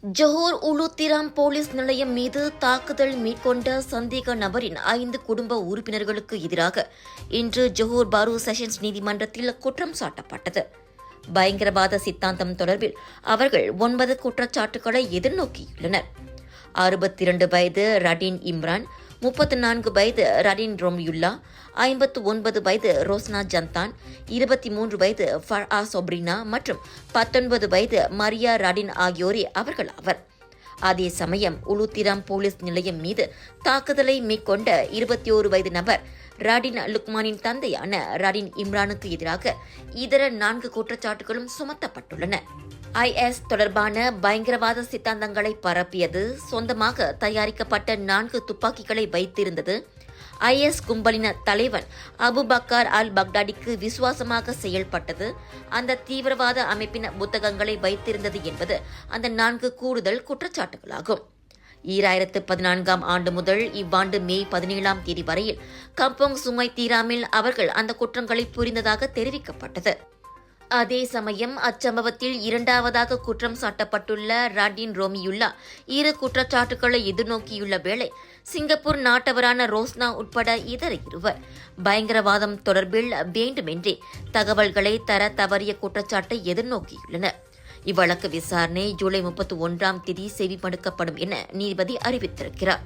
Johor உலுத்திராம் police நிலையம் மீது தாக்குதல் மேற்கொண்ட சந்தேக நபரின் 5 குடும்ப உறுப்பினர்களுக்கு எதிராக இன்று ஜொஹோர் பாரு செஷன்ஸ் நீதிமன்றத்தில் குற்றம் சாட்டப்பட்டது. பயங்கரவாத சித்தாந்தம் தொடர்பில் அவர்கள் 9 குற்றச்சாட்டுகளை எதிர்நோக்கியுள்ளனர். 62 வயது ரடீன் இம்ரான், 34 வயது ரடீன் ரோமியுல்லா, 59 வயது ரோஸ்னா ஜந்தான், 23 வயது ஃபர்ஆ சொப்ரினா மற்றும் 19 வயது மரியா ரடீன் ஆகியோரே அவர்கள் ஆவர். அதே சமயம் உலுத்திராம் போலீஸ் நிலையம் மீது தாக்குதலை மேற்கொண்ட 21 வயது நபர் ரடீன் லுக்மானின் தந்தையான ரடீன் இம்ரானுக்கு எதிராக இதர 4 குற்றச்சாட்டுகளும் சுமத்தப்பட்டுள்ளன. IS தொடர்பான பயங்கரவாத சித்தாந்தங்களை பரப்பியது, சொந்தமாக தயாரிக்கப்பட்ட 4 துப்பாக்கிகளை வைத்திருந்தது, IS கும்பலின தலைவன் அபு பக்கார் அல் பக்தாடிக்கு விசுவாசமாக செயல்பட்டது, அந்த தீவிரவாத அமைப்பின் புத்தகங்களை வைத்திருந்தது என்பது அந்த 4 கூடுதல் குற்றச்சாட்டுகளாகும். 2014ஆம் ஆண்டு முதல் இவ்வாண்டு மே 17ஆம் தேதி வரையில் கம்போங் சுங்கை தீராமில் அவர்கள் அந்த குற்றங்களை புரிந்ததாக தெரிவிக்கப்பட்டது. அதே சமயம் அச்சம்பவத்தில் 2வது குற்றம் சாட்டப்பட்டுள்ள ரடீன் ரோமியுல்லா 2 குற்றச்சாட்டுகளை எதிர்நோக்கியுள்ள வேளை சிங்கப்பூர் நாட்டவரான ரோஸ்னா உட்பட இதர 2 பயங்கரவாதம் தொடர்பில் வேண்டுமென்றே தகவல்களை தர தவறிய குற்றச்சாட்டை எதிர்நோக்கியுள்ளனர். இவ்வழக்கு விசாரணை ஜூலை 31ஆம் தேதி செவிமடுக்கப்படும் என நீதிபதி அறிவித்திருக்கிறார்.